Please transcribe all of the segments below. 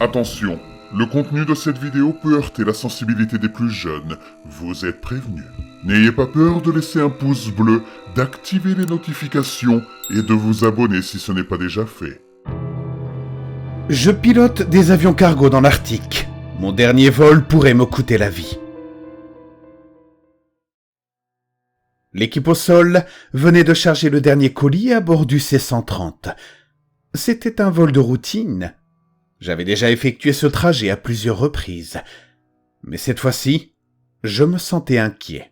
Attention, le contenu de cette vidéo peut heurter la sensibilité des plus jeunes. Vous êtes prévenus. N'ayez pas peur de laisser un pouce bleu, d'activer les notifications et de vous abonner si ce n'est pas déjà fait. Je pilote des avions cargo dans l'Arctique. Mon dernier vol pourrait me coûter la vie. L'équipe au sol venait de charger le dernier colis à bord du C-130. C'était un vol de routine. J'avais déjà effectué ce trajet à plusieurs reprises. Mais cette fois-ci, je me sentais inquiet.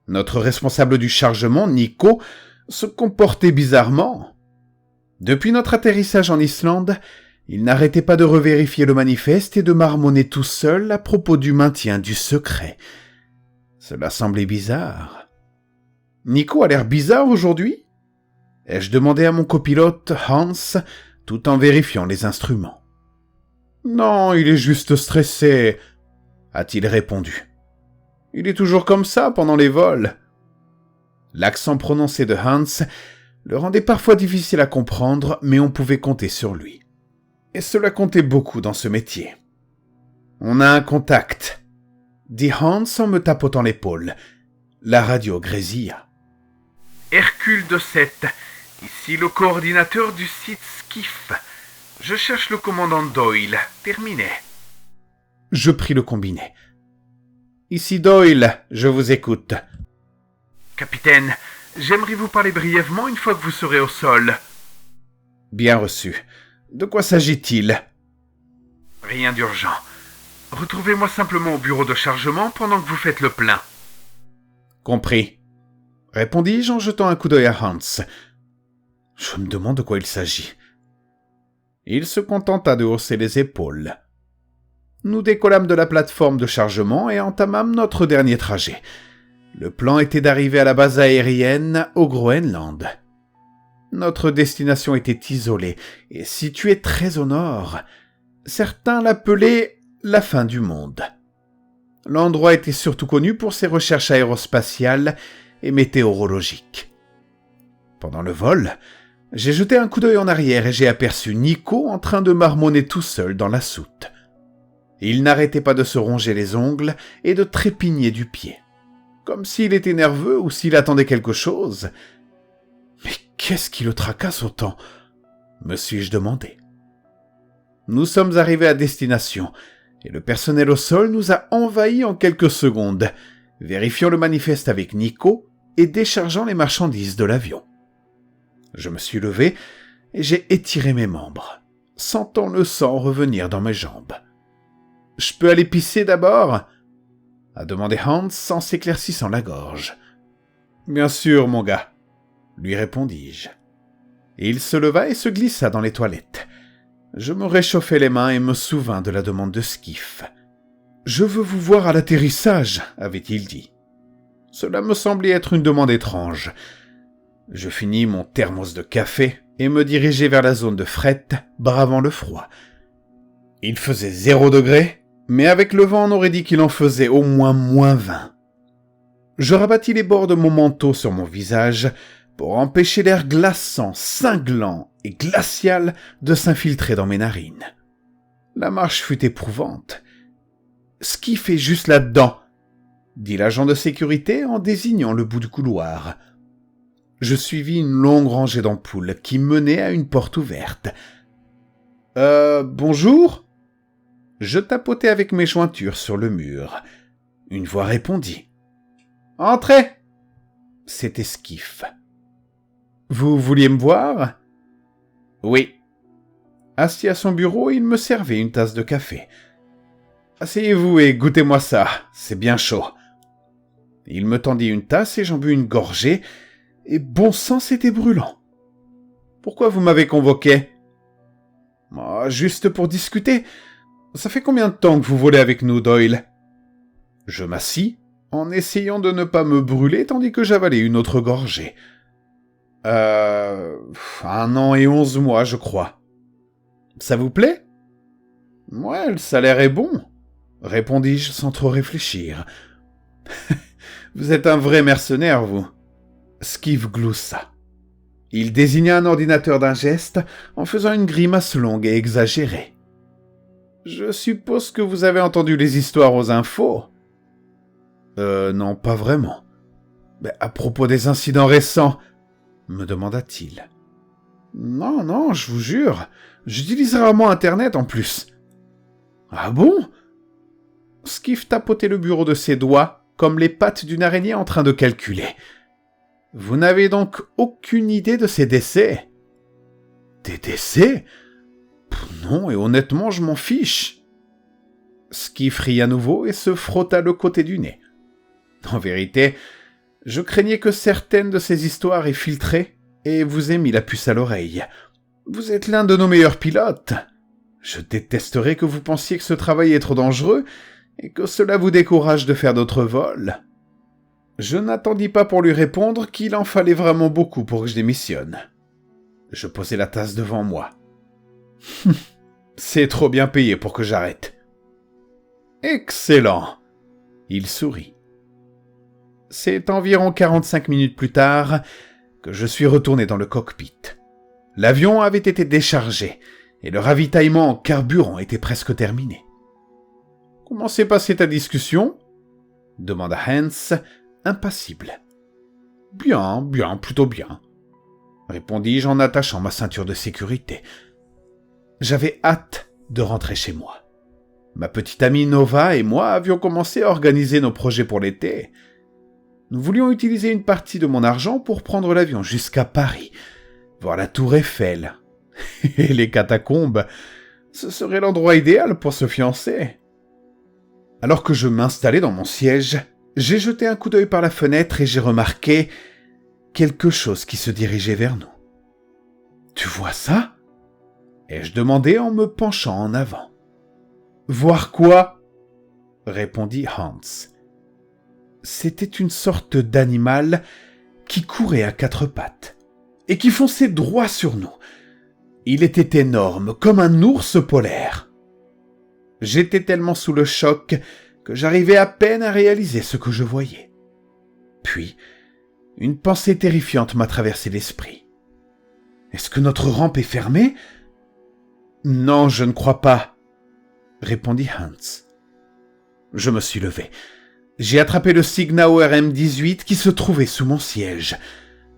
Notre responsable du chargement, Nico, se comportait bizarrement. Depuis notre atterrissage en Islande, il n'arrêtait pas de revérifier le manifeste et de marmonner tout seul à propos du maintien du secret. Cela semblait bizarre. Nico a l'air bizarre aujourd'hui ? Ai-je demandé à mon copilote, Hans, tout en vérifiant les instruments. « Non, il est juste stressé, » a-t-il répondu. « Il est toujours comme ça pendant les vols. » L'accent prononcé de Hans le rendait parfois difficile à comprendre, mais on pouvait compter sur lui. Et cela comptait beaucoup dans ce métier. « On a un contact, » dit Hans en me tapotant l'épaule. La radio grésilla. « Hercule de 7, ici le coordinateur du site Skiff. Je cherche le commandant Doyle. Terminé. » Je pris le combiné. « Ici Doyle, je vous écoute. »« Capitaine, j'aimerais vous parler brièvement une fois que vous serez au sol. »« Bien reçu. De quoi s'agit-il ?»« Rien d'urgent. Retrouvez-moi simplement au bureau de chargement pendant que vous faites le plein. »« Compris. » répondis-je en jetant un coup d'œil à Hans. Je me demande de quoi il s'agit. Il se contenta de hausser les épaules. Nous décollâmes de la plateforme de chargement et entamâmes notre dernier trajet. Le plan était d'arriver à la base aérienne au Groenland. Notre destination était isolée et située très au nord. Certains l'appelaient la fin du monde. L'endroit était surtout connu pour ses recherches aérospatiales et météorologiques. Pendant le vol, j'ai jeté un coup d'œil en arrière et j'ai aperçu Nico en train de marmonner tout seul dans la soute. Il n'arrêtait pas de se ronger les ongles et de trépigner du pied, comme s'il était nerveux ou s'il attendait quelque chose. Mais qu'est-ce qui le tracasse autant ? Me suis-je demandé. Nous sommes arrivés à destination et le personnel au sol nous a envahis en quelques secondes, vérifiant le manifeste avec Nico et déchargeant les marchandises de l'avion. Je me suis levé et j'ai étiré mes membres, sentant le sang revenir dans mes jambes. « Je peux aller pisser d'abord ?» a demandé Hans en s'éclaircissant la gorge. « Bien sûr, mon gars » lui répondis-je. Il se leva et se glissa dans les toilettes. Je me réchauffai les mains et me souvins de la demande de Skiff. « Je veux vous voir à l'atterrissage » avait-il dit. Cela me semblait être une demande étrange. Je finis mon thermos de café et me dirigeai vers la zone de fret, bravant le froid. Il faisait 0 degré, mais avec le vent on aurait dit qu'il en faisait au moins -20. Je rabattis les bords de mon manteau sur mon visage pour empêcher l'air glaçant, cinglant et glacial de s'infiltrer dans mes narines. La marche fut éprouvante. « Skiff est juste là-dedans », dit l'agent de sécurité en désignant le bout du couloir. Je suivis une longue rangée d'ampoules qui menait à une porte ouverte. « Bonjour ?» Je tapotai avec mes jointures sur le mur. Une voix répondit. « Entrez !» C'était Skiff. « Vous vouliez me voir ?» « Oui. » Assis à son bureau, il me servait une tasse de café. « Asseyez-vous et goûtez-moi ça, c'est bien chaud. » Il me tendit une tasse et j'en bus une gorgée, et bon sang, c'était brûlant. « Pourquoi vous m'avez convoqué ?»« Juste pour discuter. Ça fait combien de temps que vous volez avec nous, Doyle ?» Je m'assis, en essayant de ne pas me brûler tandis que j'avalais une autre gorgée. 1 an et 11 mois, je crois. « Ça vous plaît ?»« Ouais, le salaire est bon, » répondis-je sans trop réfléchir. « Vous êtes un vrai mercenaire, vous. » Skiff gloussa. Il désigna un ordinateur d'un geste en faisant une grimace longue et exagérée. Je suppose que vous avez entendu les histoires aux infos. Non, pas vraiment. Mais à propos des incidents récents, me demanda-t-il. Non, je vous jure. J'utilise rarement Internet en plus. Ah bon? Skiff tapotait le bureau de ses doigts, comme les pattes d'une araignée en train de calculer. Vous n'avez donc aucune idée de ces décès? Des décès? Non, et honnêtement, je m'en fiche. Skiff rit à nouveau et se frotta le côté du nez. En vérité, je craignais que certaines de ces histoires aient filtré et vous aient mis la puce à l'oreille. Vous êtes l'un de nos meilleurs pilotes. Je détesterais que vous pensiez que ce travail est trop dangereux et que cela vous décourage de faire d'autres vols. Je n'attendis pas pour lui répondre qu'il en fallait vraiment beaucoup pour que je démissionne. Je posai la tasse devant moi. C'est trop bien payé pour que j'arrête. Excellent. Il sourit. C'est environ 45 minutes plus tard que je suis retourné dans le cockpit. L'avion avait été déchargé et le ravitaillement en carburant était presque terminé. « Comment s'est passée ta discussion ?» demanda Hans, impassible. « Bien, plutôt bien. » répondis-je en attachant ma ceinture de sécurité. J'avais hâte de rentrer chez moi. Ma petite amie Nova et moi avions commencé à organiser nos projets pour l'été. Nous voulions utiliser une partie de mon argent pour prendre l'avion jusqu'à Paris, voir la tour Eiffel. Et les catacombes, ce serait l'endroit idéal pour se fiancer. Alors que je m'installais dans mon siège, j'ai jeté un coup d'œil par la fenêtre et j'ai remarqué quelque chose qui se dirigeait vers nous. « Tu vois ça ?» ai-je demandé en me penchant en avant. « Voir quoi ?» répondit Hans. C'était une sorte d'animal qui courait à quatre pattes et qui fonçait droit sur nous. Il était énorme, comme un ours polaire. J'étais tellement sous le choc que j'arrivais à peine à réaliser ce que je voyais. Puis, une pensée terrifiante m'a traversé l'esprit. « Est-ce que notre rampe est fermée ?»« Non, je ne crois pas, » répondit Hans. Je me suis levé. J'ai attrapé le Signao RM-18 qui se trouvait sous mon siège.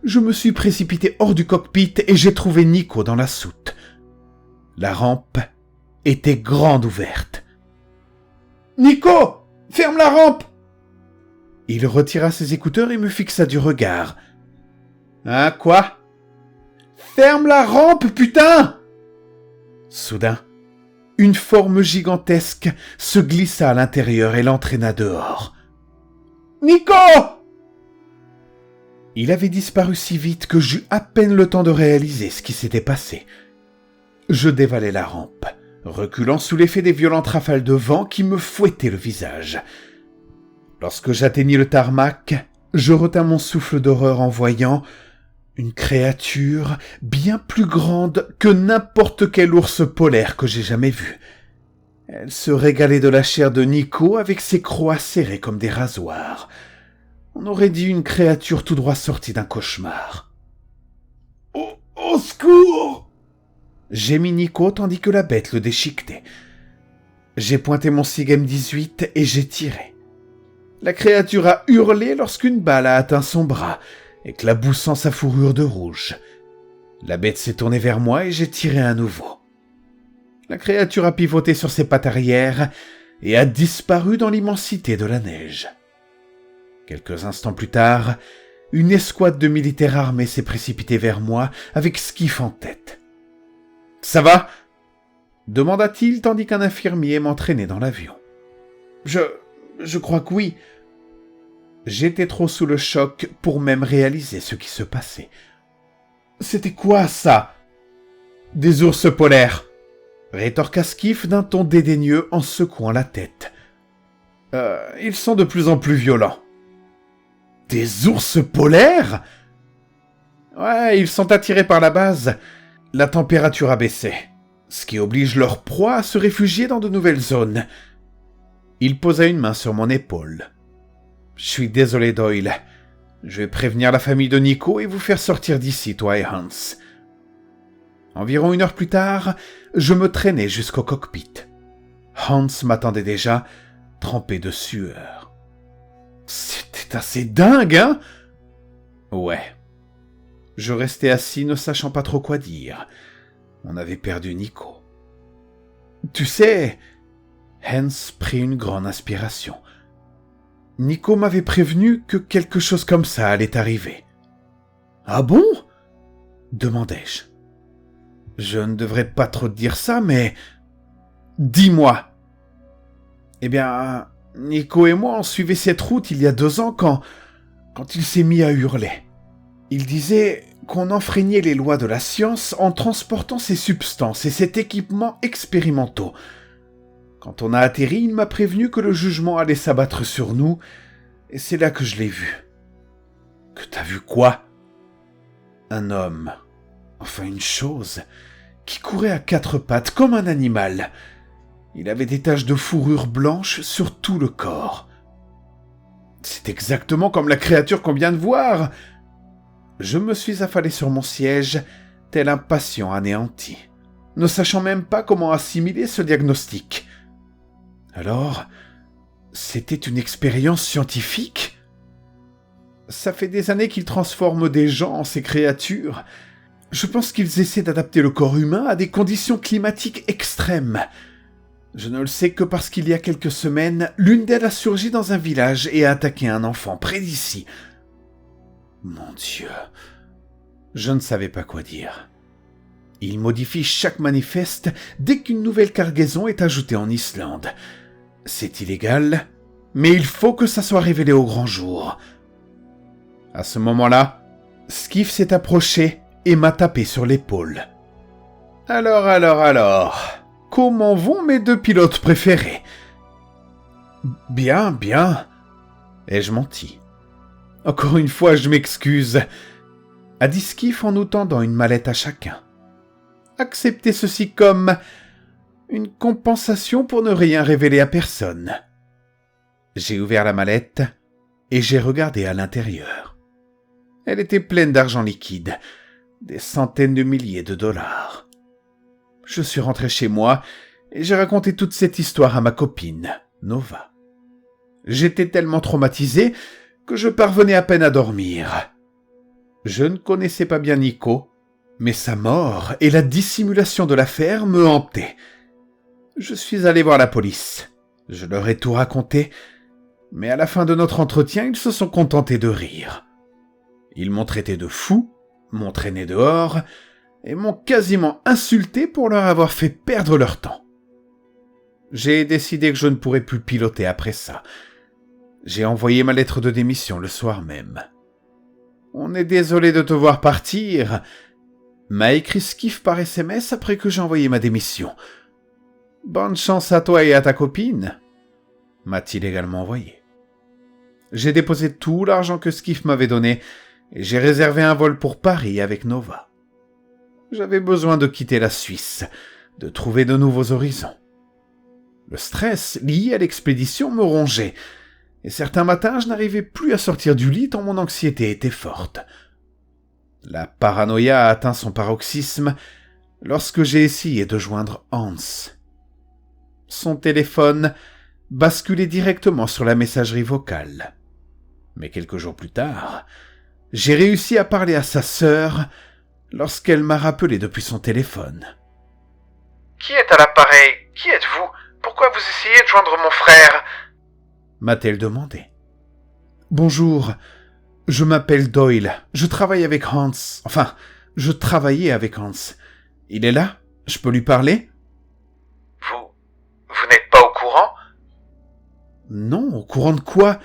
Je me suis précipité hors du cockpit et j'ai trouvé Nico dans la soute. La rampe était grande ouverte. « Nico, ferme la rampe !» Il retira ses écouteurs et me fixa du regard. « Hein, quoi ? Ferme la rampe, putain !» Soudain, une forme gigantesque se glissa à l'intérieur et l'entraîna dehors. « Nico !» Il avait disparu si vite que j'eus à peine le temps de réaliser ce qui s'était passé. Je dévalai la rampe, reculant sous l'effet des violentes rafales de vent qui me fouettaient le visage. Lorsque j'atteignis le tarmac, je retins mon souffle d'horreur en voyant une créature bien plus grande que n'importe quel ours polaire que j'ai jamais vu. Elle se régalait de la chair de Nico avec ses crocs serrés comme des rasoirs. On aurait dit une créature tout droit sortie d'un cauchemar. « Au secours !» gémit Nico tandis que la bête le déchiquetait. J'ai pointé mon SIG M18 et j'ai tiré. La créature a hurlé lorsqu'une balle a atteint son bras, éclaboussant sa fourrure de rouge. La bête s'est tournée vers moi et j'ai tiré à nouveau. La créature a pivoté sur ses pattes arrière et a disparu dans l'immensité de la neige. Quelques instants plus tard, une escouade de militaires armés s'est précipitée vers moi avec Skiff en tête. « Ça va ?» demanda-t-il tandis qu'un infirmier m'entraînait dans l'avion. « Je crois que oui. » J'étais trop sous le choc pour même réaliser ce qui se passait. « C'était quoi, ça ?»« Des ours polaires !» rétorqua Skiff d'un ton dédaigneux en secouant la tête. « Ils sont de plus en plus violents. »« Des ours polaires ?» Ouais, ils sont attirés par la base. La température a baissé, ce qui oblige leurs proies à se réfugier dans de nouvelles zones. Il posa une main sur mon épaule. « Je suis désolé, Doyle. Je vais prévenir la famille de Nico et vous faire sortir d'ici, toi et Hans. » Environ 1 heure plus tard, je me traînais jusqu'au cockpit. Hans m'attendait déjà, trempé de sueur. C'était assez dingue, hein? Ouais. Je restais assis, ne sachant pas trop quoi dire. On avait perdu Nico. Tu sais, Hans prit une grande inspiration. Nico m'avait prévenu que quelque chose comme ça allait arriver. Ah bon? Demandai-je. Je ne devrais pas trop te dire ça, mais... Dis-moi. Eh bien, Nico et moi, on suivait cette route il y a 2 ans quand il s'est mis à hurler. Il disait qu'on enfreignait les lois de la science en transportant ces substances et cet équipement expérimentaux. Quand on a atterri, il m'a prévenu que le jugement allait s'abattre sur nous, et c'est là que je l'ai vu. Que t'as vu quoi? Un homme, enfin une chose, qui courait à 4 pattes comme un animal. Il avait des taches de fourrure blanche sur tout le corps. C'est exactement comme la créature qu'on vient de voir. Je me suis affalé sur mon siège, tel un patient anéanti, ne sachant même pas comment assimiler ce diagnostic. Alors, c'était une expérience scientifique? Ça fait des années qu'ils transforment des gens en ces créatures. Je pense qu'ils essaient d'adapter le corps humain à des conditions climatiques extrêmes. Je ne le sais que parce qu'il y a quelques semaines, l'une d'elles a surgi dans un village et a attaqué un enfant près d'ici. Mon Dieu, je ne savais pas quoi dire. Ils modifient chaque manifeste dès qu'une nouvelle cargaison est ajoutée en Islande. C'est illégal, mais il faut que ça soit révélé au grand jour. À ce moment-là, Skiff s'est approché et m'a tapé sur l'épaule. Alors, comment vont mes 2 pilotes préférés? Bien, ai-je menti. Encore une fois, je m'excuse, a dit Skiff en nous tendant une mallette à chacun. Acceptez ceci comme une compensation pour ne rien révéler à personne. J'ai ouvert la mallette et j'ai regardé à l'intérieur. Elle était pleine d'argent liquide, des centaines de milliers de dollars. Je suis rentré chez moi et j'ai raconté toute cette histoire à ma copine, Nova. J'étais tellement traumatisé que je parvenais à peine à dormir. Je ne connaissais pas bien Nico, mais sa mort et la dissimulation de l'affaire me hantaient. Je suis allé voir la police. Je leur ai tout raconté, mais à la fin de notre entretien, ils se sont contentés de rire. Ils m'ont traité de fou, m'ont traîné dehors, et m'ont quasiment insulté pour leur avoir fait perdre leur temps. J'ai décidé que je ne pourrais plus piloter après ça. J'ai envoyé ma lettre de démission le soir même. « On est désolé de te voir partir », m'a écrit Skiff par SMS après que j'ai envoyé ma démission. « Bonne chance à toi et à ta copine », m'a-t-il également envoyé. J'ai déposé tout l'argent que Skiff m'avait donné et j'ai réservé un vol pour Paris avec Nova. J'avais besoin de quitter la Suisse, de trouver de nouveaux horizons. Le stress lié à l'expédition me rongeait, et certains matins je n'arrivais plus à sortir du lit tant mon anxiété était forte. La paranoïa a atteint son paroxysme lorsque j'ai essayé de joindre Hans. Son téléphone basculait directement sur la messagerie vocale. Mais quelques jours plus tard, j'ai réussi à parler à sa sœur lorsqu'elle m'a rappelé depuis son téléphone. « Qui est à l'appareil? Qui êtes-vous? Pourquoi vous essayez de joindre mon frère ?» m'a-t-elle demandé. « Bonjour, je m'appelle Doyle. Je travaille avec Hans. Enfin, je travaillais avec Hans. Il est là? Je peux lui parler? »« Vous n'êtes pas au courant ?»« Non, au courant de quoi?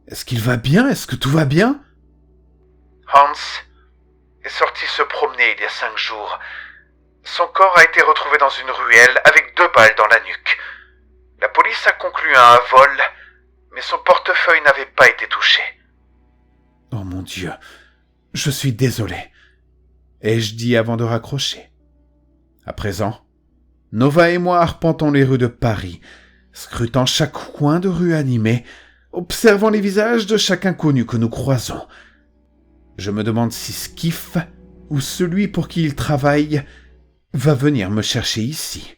Est-ce qu'il va bien? Est-ce que tout va bien ?» Hans est sorti se promener il y a 5 jours. Son corps a été retrouvé dans une ruelle avec 2 balles dans la nuque. La police a conclu à un vol, mais son portefeuille n'avait pas été touché. Oh mon Dieu, je suis désolé, ai-je dit avant de raccrocher. À présent, Nova et moi arpentons les rues de Paris, scrutant chaque coin de rue animé, observant les visages de chaque inconnu que nous croisons. Je me demande si Skiff, ou celui pour qui il travaille, va venir me chercher ici.